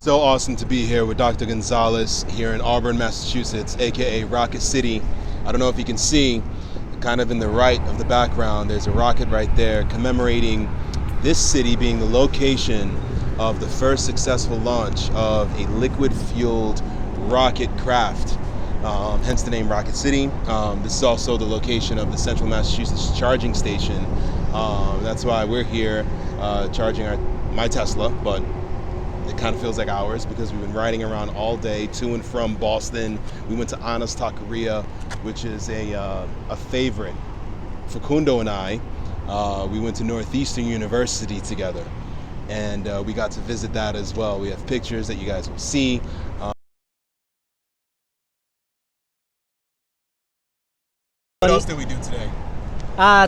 So awesome to be here with Dr. Gonzalez here in Auburn, Massachusetts, aka Rocket City. I don't know if you can see, kind of in the right of the background, there's a rocket right there commemorating this city being the location of the first successful launch of a liquid-fueled rocket craft, hence the name Rocket City. This is also the location of the Central Massachusetts charging station. That's why we're here charging my Tesla, but it kind of feels like ours because we've been riding around all day to and from Boston. We went to Anna's Taqueria, which is a favorite. Facundo and I, we went to Northeastern University together, and we got to visit that as well. We have pictures that you guys will see. What else did we do today?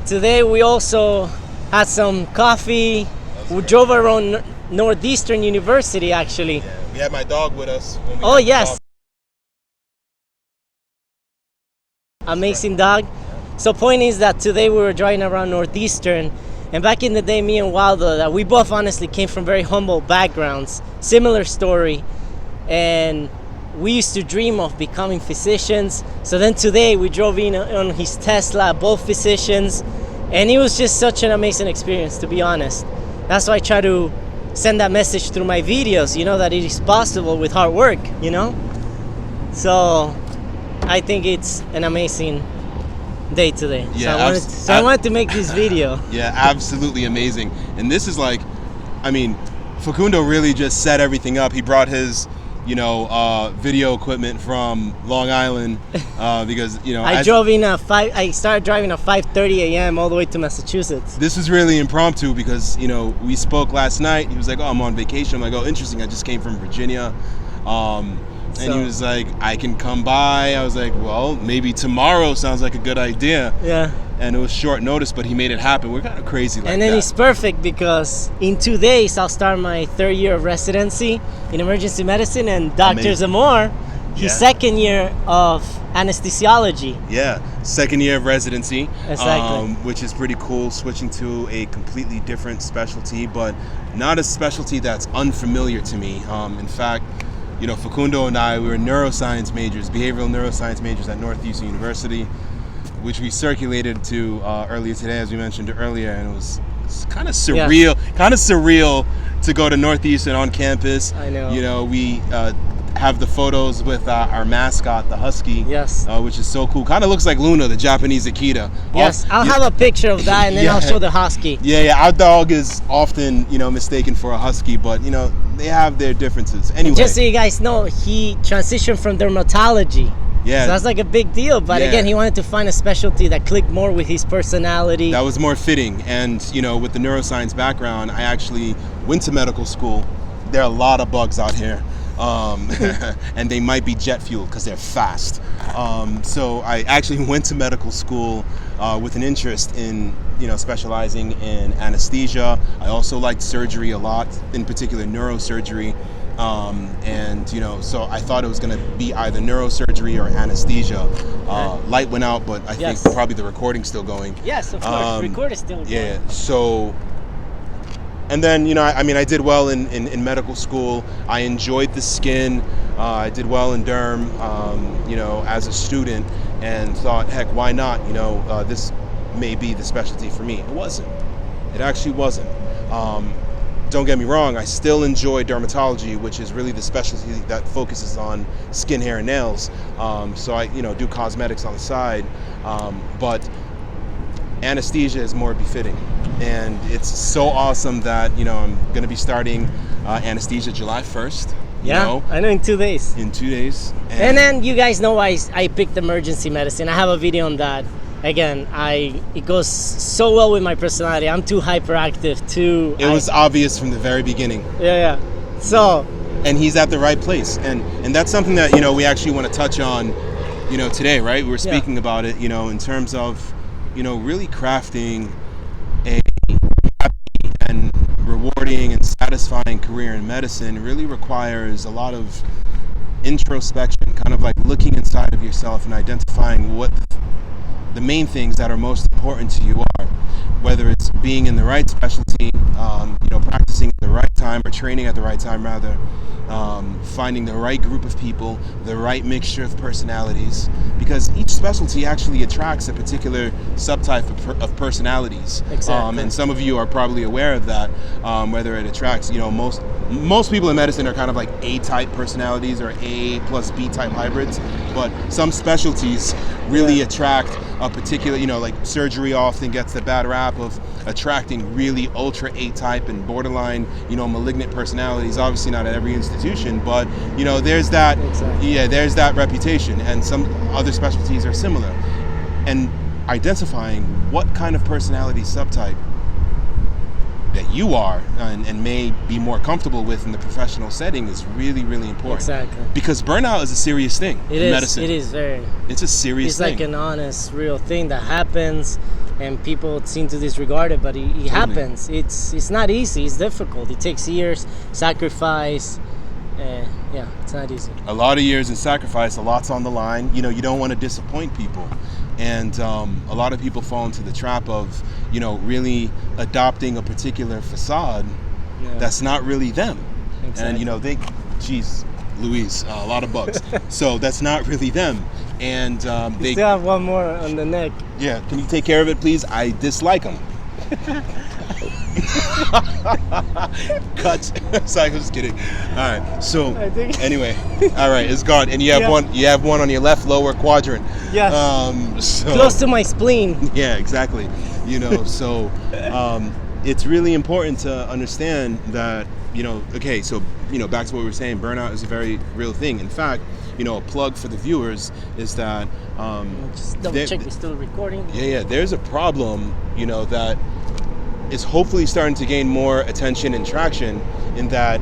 Today we also had some coffee. We drove around Northeastern University, actually. Yeah, we had my dog with us. When we oh, yes. Amazing dog. So point is that today we were driving around Northeastern, and back in the day, me and Waldo, that we both honestly came from very humble backgrounds, similar story, and we used to dream of becoming physicians. So then today we drove in on his Tesla, both physicians, and it was just such an amazing experience, to be honest. That's why I try to send that message through my videos, that it is possible with hard work, So I think it's an amazing day today. Yeah, so I wanted to make this video. Yeah, absolutely amazing. And this is Facundo really just set everything up. He brought his video equipment from Long Island because I started driving at 5:30 a.m. all the way to Massachusetts. This was really impromptu because we spoke last night. He was like, "Oh, I'm on vacation." I'm like, "Oh, interesting. I just came from Virginia," and he was like, "I can come by." I was like, "Well, maybe tomorrow sounds like a good idea." Yeah. And it was short notice, but he made it happen. We're kind of crazy like that. And then it's perfect because in 2 days I'll start my 3rd year of residency in emergency medicine, and Dr. Zamor, his 2nd year of anesthesiology. Yeah, 2nd year of residency. Exactly. Which is pretty cool, switching to a completely different specialty, but not a specialty that's unfamiliar to me. In fact, Facundo and I, we were neuroscience majors, behavioral neuroscience majors at Northeastern University, which we circulated to earlier today, as we mentioned earlier, and it was kind of surreal to go to Northeastern on campus. I know. We have the photos with our mascot, the husky. Yes. Which is so cool. Kind of looks like Luna, the Japanese Akita. Yes, I'll have a picture of that, and then I'll show the husky. Yeah, our dog is often, mistaken for a husky, but, they have their differences. Anyway. Just so you guys know, he transitioned from dermatology. Yeah. So that's like a big deal, but again, he wanted to find a specialty that clicked more with his personality. That was more fitting, and with the neuroscience background, I actually went to medical school. There are a lot of bugs out here, and they might be jet fueled because they're fast. So I actually went to medical school with an interest in specializing in anesthesia. I also liked surgery a lot, in particular neurosurgery. So I thought it was going to be either neurosurgery or anesthesia. Light went out, but I think probably the recording's still going. Yes, of course. Record is still going. Yeah. So, and then I did well in medical school. I enjoyed the skin. I did well in derm. As a student, and thought, heck, why not? This may be the specialty for me. It wasn't. It actually wasn't. Don't get me wrong, I still enjoy dermatology, which is really the specialty that focuses on skin, hair, and nails. So I, do cosmetics on the side, but anesthesia is more befitting. And it's so awesome that, I'm going to be starting anesthesia July 1st. I know, in 2 days. In 2 days. And then you guys know why I picked emergency medicine. I have a video on that. Again, it goes so well with my personality. I'm too hyperactive, It was obvious from the very beginning. Yeah. So. And he's at the right place, and that's something that we actually want to touch on, today, right? We were speaking about it, in terms of, really crafting a happy and rewarding rewarding and satisfying career in medicine really requires a lot of introspection, kind of like looking inside of yourself and identifying what the main things that are most important to you are, whether it's being in the right specialty, practicing at the right time or training at the right time rather, finding the right group of people, the right mixture of personalities, because each specialty actually attracts a particular subtype of personalities. Exactly. And some of you are probably aware of that, whether it attracts, most people in medicine are kind of like A-type personalities or A plus B-type hybrids, but some specialties really attract a particular, like surgery often gets the bad rap of attracting really ultra A-type and borderline, malignant personalities. Obviously not at every institution, but there's that, there's that reputation, and some other specialties are similar. And identifying what kind of personality subtype that you are and may be more comfortable with in the professional setting is really, really important. Exactly. Because burnout is a serious thing in medicine. It is very. It's a serious thing. It's like an honest, real thing that happens, and people seem to disregard it, but it happens. It's not easy. It's difficult. It takes years, sacrifice. It's not easy. A lot of years and sacrifice. A lot's on the line. You don't want to disappoint people. And a lot of people fall into the trap of, really adopting a particular facade that's not really them. Exactly. And, geez, Louise, a lot of bugs. So that's not really them. And they still have one more on the neck. Yeah, can you take care of it, please? I dislike them. Cut. Sorry, I'm just kidding. All right. So anyway, all right, it's gone, and you have one. You have one on your left lower quadrant. Yes. Close to my spleen. Yeah, exactly. So it's really important to understand that. Okay. So back to what we were saying. Burnout is a very real thing. In fact, a plug for the viewers is that just double check we're still recording. Yeah. There's a problem. That is hopefully starting to gain more attention and traction in that,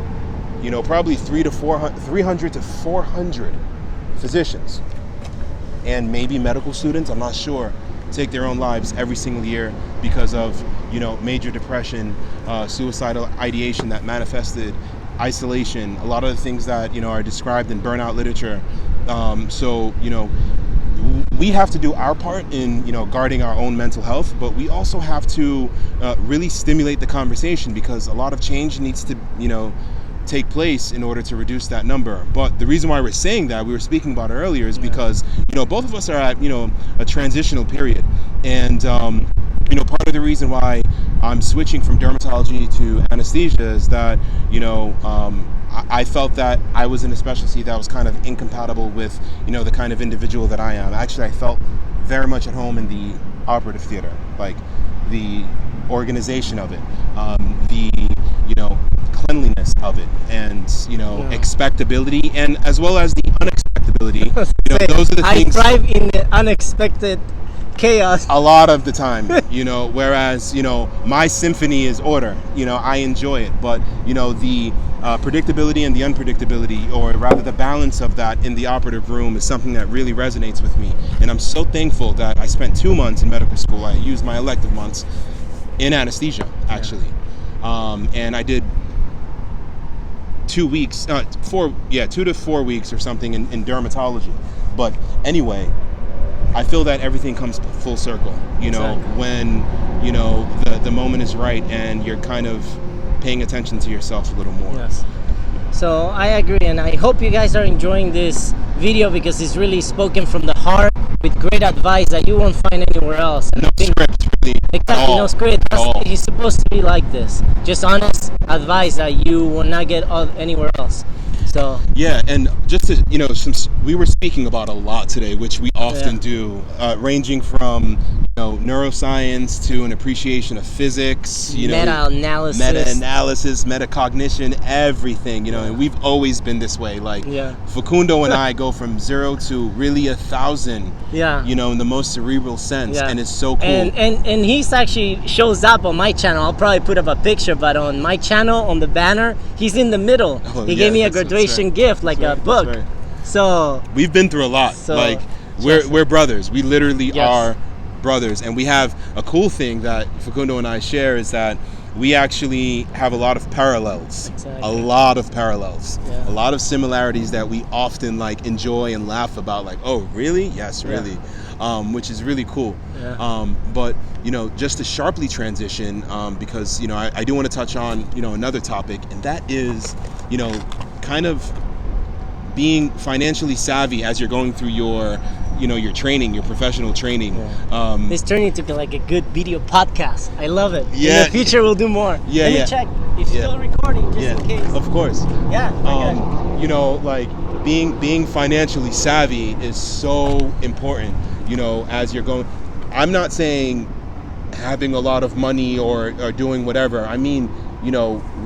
probably 300 to 400 physicians and maybe medical students, I'm not sure, take their own lives every single year because of, major depression, suicidal ideation that manifested, isolation, a lot of the things that, are described in burnout literature. We have to do our part in, guarding our own mental health, but we also have to really stimulate the conversation because a lot of change needs to, take place in order to reduce that number. But the reason why we're saying that, we were speaking about it earlier, is because, both of us are at, a transitional period. And, part of the reason why I'm switching from dermatology to anesthesia is that, I felt that I was in a specialty that was kind of incompatible with, the kind of individual that I am. Actually, I felt very much at home in the operative theater, like the organization of it, the, cleanliness of it, and, expectability, and as well as the unexpectability. Those are the things. I thrive in the unexpected chaos a lot of the time, whereas, my symphony is order. I enjoy it, but, the predictability and the unpredictability, or rather the balance of that in the operative room, is something that really resonates with me. And I'm so thankful that I spent 2 months in medical school. I used my elective months in anesthesia, actually. And I did 2 weeks, 2 to 4 weeks or something in dermatology. But anyway, I feel that everything comes full circle, when, the moment is right and you're kind of paying attention to yourself a little more. Yes. So I agree, and I hope you guys are enjoying this video because it's really spoken from the heart with great advice that you won't find anywhere else. And no script, really. Exactly, no script. It's supposed to be like this. Just honest advice that you will not get anywhere else. So yeah, and just to, since we were speaking about a lot today, which we often do, ranging from neuroscience to an appreciation of physics, meta-analysis, metacognition, everything, and we've always been this way. Like Facundo and I go from 0 to really 1,000. In the most cerebral sense, and it's so cool. And he's actually shows up on my channel. I'll probably put up a picture, but on my channel, on the banner, he's in the middle. He gave me a graduation gift, like a book. Right. So we've been through a lot. So, like we're brothers. We literally are brothers, and we have a cool thing that Facundo and I share is that we actually have a lot of parallels. Exactly. A lot of parallels. Yeah. A lot of similarities that we often like enjoy and laugh about, like, oh really? Yes, really. Which is really cool. Yeah. But just to sharply transition, because I do want to touch on another topic, and that is kind of being financially savvy as you're going through your your training, your professional training. This turned into like a good video podcast. I love it. Yeah. In the future we'll do more. Let me check. It's still recording, just in case. Of course. Yeah. Like being financially savvy is so important. As you're going. I'm not saying having a lot of money or doing whatever. I mean,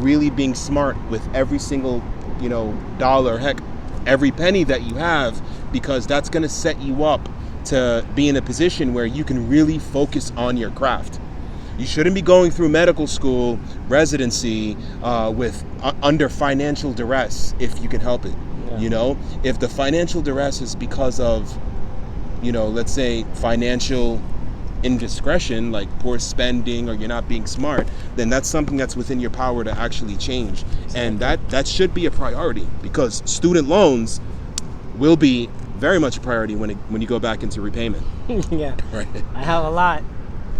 really being smart with every single dollar, heck, every penny that you have, because that's going to set you up to be in a position where you can really focus on your craft. You shouldn't be going through medical school, residency, with under financial duress if you can help it. Yeah. If the financial duress is because of, let's say financial indiscretion, like poor spending, or you're not being smart, then that's something that's within your power to actually change. Exactly. And that should be a priority, because student loans will be very much a priority when you go back into repayment. Yeah. Right. I have a lot.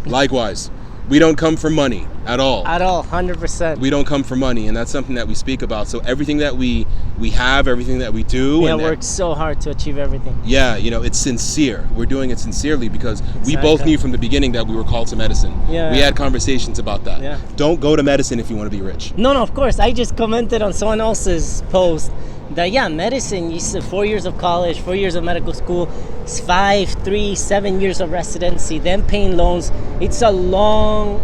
Likewise. We don't come for money at all. At all, 100%. We don't come for money, and that's something that we speak about. So everything that we have, everything that we do, we work so hard to achieve everything. Yeah, it's sincere. We're doing it sincerely because we both knew from the beginning that we were called to medicine. Yeah. We had conversations about that. Yeah. Don't go to medicine if you want to be rich. No, of course. I just commented on someone else's post that medicine, you said 4 years of college, 4 years of medical school, 7 years of residency, then paying loans. It's a long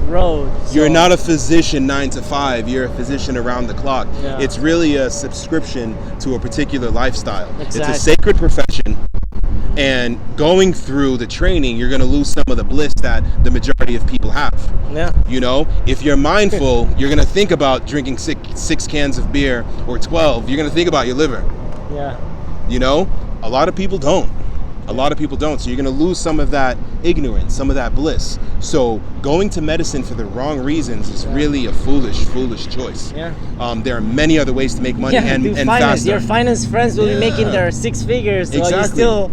road. So. You're not a physician 9 to 5. You're a physician around the clock. Yeah. It's really a subscription to a particular lifestyle. Exactly. It's a sacred profession. And going through the training, you're going to lose some of the bliss that the majority of people have. Yeah. If you're mindful, you're going to think about drinking six cans of beer or 12. You're going to think about your liver. Yeah. A lot of people don't. So you're going to lose some of that ignorance, some of that bliss. So going to medicine for the wrong reasons is really a foolish choice. Yeah. There are many other ways to make money and faster. Your finance friends will be making their 6 figures while you're still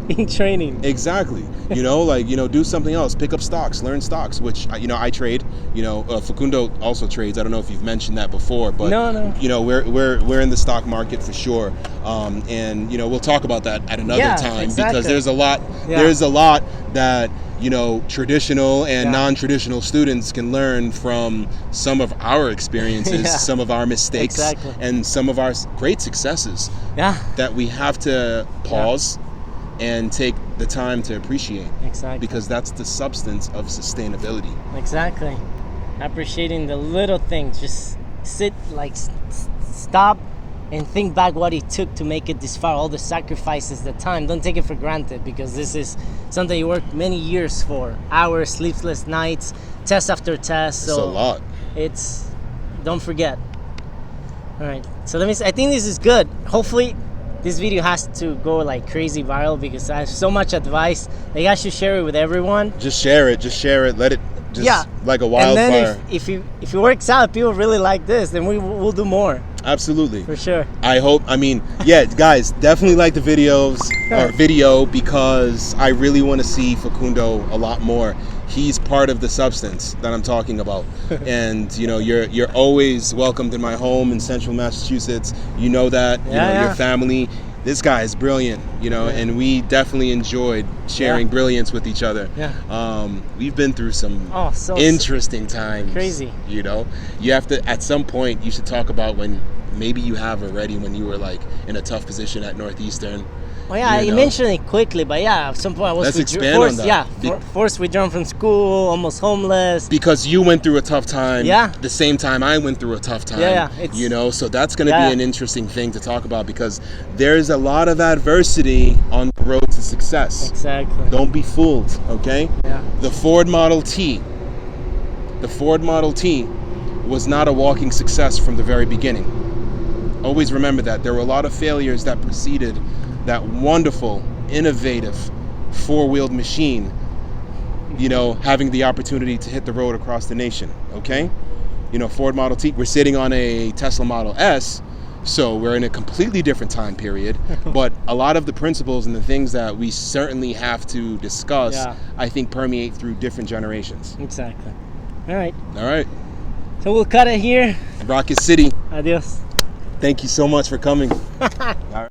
in training. Exactly. Do something else. Pick up stocks, learn stocks, which I trade. Facundo also trades. I don't know if you've mentioned that before, but no. We're in the stock market for sure. And we'll talk about that at another time, because there's a lot that traditional and non-traditional students can learn from some of our experiences, some of our mistakes, and some of our great successes. That we have to pause and take the time to appreciate. Exactly. Because that's the substance of sustainability. Exactly. Appreciating the little things. Just stop and think back what it took to make it this far, all the sacrifices, the time. Don't take it for granted, because this is something you worked many years for. Hours, sleepless nights, test after test. So it's a lot. Don't forget. All right. So I think this is good. Hopefully this video has to go like crazy viral, because I have so much advice that I should share it with everyone. Just share it. Let it like a wildfire. And then if it works out, people really like this, then we'll do more. Absolutely. For sure. Guys, definitely like the video, because I really want to see Facundo a lot more. He's part of the substance that I'm talking about. And you're always welcomed in my home in Central Massachusetts. You know that. Your family. This guy is brilliant, and we definitely enjoyed sharing brilliance with each other. We've been through some interesting times. Crazy. You have to, at some point, you should talk about when maybe you have already, when you were like in a tough position at Northeastern. Well, you mentioned it quickly, but at some point I was on that. Forced withdrawn from school, almost homeless. Because you went through a tough time. The same time I went through a tough time. So that's going to be an interesting thing to talk about, because there's a lot of adversity on the road to success. Exactly. Don't be fooled, okay? The Ford Model T was not a walking success from the very beginning. Always remember that. There were a lot of failures that preceded that wonderful, innovative, four-wheeled machine you know, having the opportunity to hit the road across the nation, okay? You know, Ford Model T, we're sitting on a Tesla Model S, so we're in a completely different time period, but a lot of the principles and the things that we certainly have to discuss, Yeah. I think permeate through different generations. Exactly. All right. All right, So we'll cut it here. Rocket City, Adios. thank you so much for coming. All right.